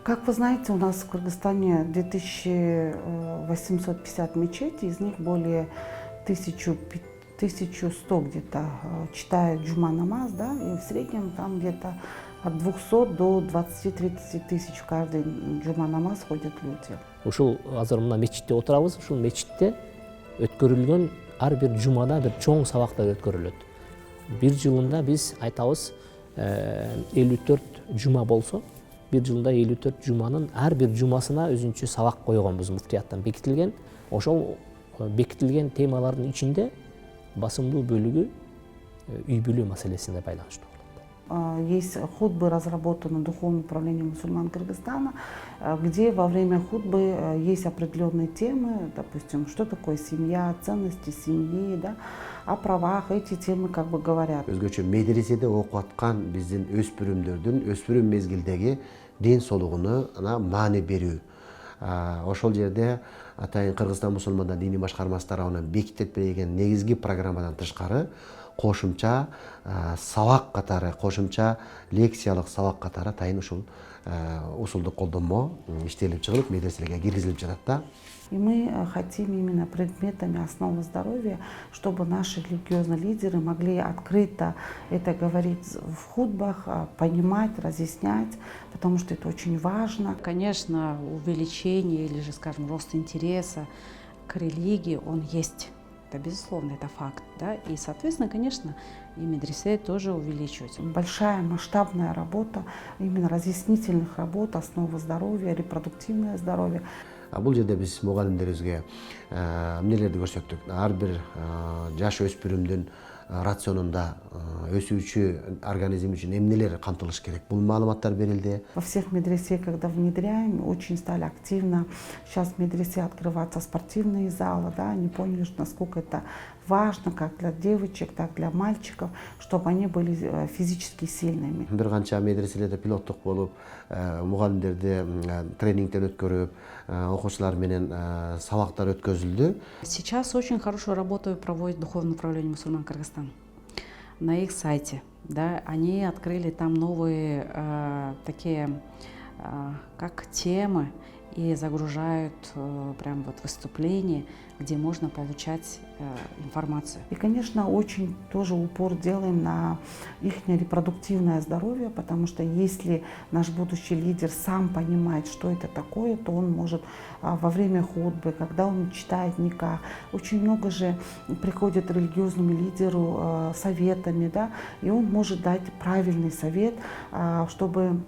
Как вы знаете, у нас в Кыргызстане 2850 мечетей, из них более 1100 где-то читают джума намаз, да, и в среднем там где-то от 200 до 20-30 тысяч в каждый джума намаз ходят люди. Ушул азыр мына мечитте отурабыз, ушул мечитте өткөрүлгөн ар бир жумада бир чоң сабактар өткөрүлөт. Бир жылында биз айтабыз 54 жума болсо, бир жылда 54 жуманын ар бир жумасына өзүнчө сабак койгонбуз, муфтияттан бекитилген. Ошол бекитилген темалардын ичинде басымдуу бөлүгү үй бүлүү маселесине байланыштуу. Есть хутбы, разработаны Духовным управлением мусульман Кыргызстана, где во время хутбы есть определенные темы, допустим, что такое семья, ценности семьи, да, о правах, эти темы как бы говорят. Өзгөчө медреседе окуп аткан биздин өспүрүм мезгилдеги дин соолугуна маани берүү. Ошол жерде атайын Кыргызстан мусулмандар диний башкармасы тарабынан бекитип берилген негизги программадан тышкары кошумча сабак катары, кошумча лекциялык сабак катары атайын ушул усулду колдонмо иштелип чыгылып, медреселерге киргизилип жатат да. И мы хотим именно предметами основы здоровья, чтобы наши религиозные лидеры могли открыто это говорить в хутбах, понимать, разъяснять, потому что это очень важно. Конечно, увеличение или же, скажем, рост интереса к религии, он есть. Это безусловно, это факт. Да? И, соответственно, конечно, и медресе тоже увеличиваются. Большая масштабная работа, именно разъяснительных работ, основы здоровья, репродуктивное здоровье. Бул жерде биз мугалимдерибизге эмнелерди көрсөттүк. Ар бир жаш өспүрүмдүн рационунда өсүүчү организм үчүн эмнелер камтылыш керек, бул маалыматтар берилди. Во всех медресе, когда внедряем, очень стали активно. Сейчас в медресе открываются спортивные залы, да, они поняли, что насколько это важно, как для девочек, так и для мальчиков, чтобы они были физически сильными. Бир канча медреселерде пилоттук болуп, мугалимдерди тренингден өткөрүп, окуучулар менен сабактар өткөзүлдү. Сейчас очень хорошую работу проводит Духовное управление мусульман Кыргызстана. На их сайте, да, они открыли там новые такие как темы и загружают прям вот выступления, где можно получать информацию. И, конечно, очень тоже упор делаем на их репродуктивное здоровье, потому что если наш будущий лидер сам понимает, что это такое, то он может во время хутбы, когда он читает никах, очень много же приходит религиозному лидеру советами, да, и он может дать правильный совет, чтобы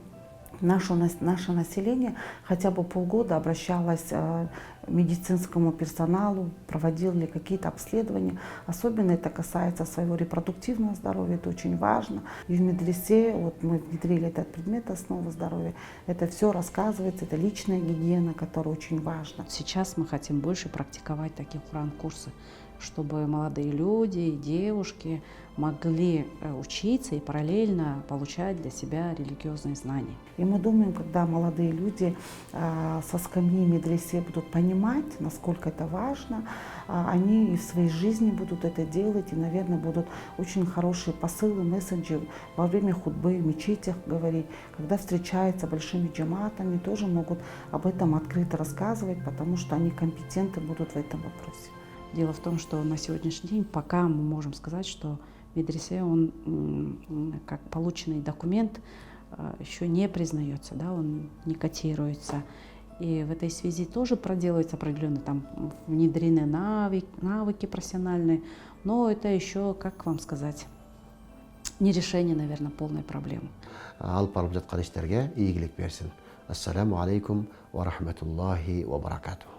наше население хотя бы полгода обращалось к медицинскому персоналу, проводили какие-то обследования. Особенно это касается своего репродуктивного здоровья, это очень важно. И в медресе, вот мы внедрили этот предмет основы здоровья, это все рассказывается, это личная гигиена, которая очень важна. Сейчас мы хотим больше практиковать такие Куран-курсы, чтобы молодые люди и девушки могли учиться и параллельно получать для себя религиозные знания. И мы думаем, когда молодые люди со скамьи медресе будут понимать, насколько это важно, они и в своей жизни будут это делать, и, наверное, будут очень хорошие посылы, месседжи во время хутбы в мечетях говорить. Когда встречаются большими джаматами, тоже могут об этом открыто рассказывать, потому что они компетентны будут в этом вопросе. Дело в том, что на сегодняшний день пока мы можем сказать, что медресе, он как полученный документ еще не признается, да, он не котируется. И в этой связи тоже проделываются определенные там внедрены навыки профессиональные, но это еще, как вам сказать, не решение, наверное, полной проблемы. Алып барып жаткан иштерге ийгилик берсин. Ассаламу алейкум ва рахматуллахи ва баракатух.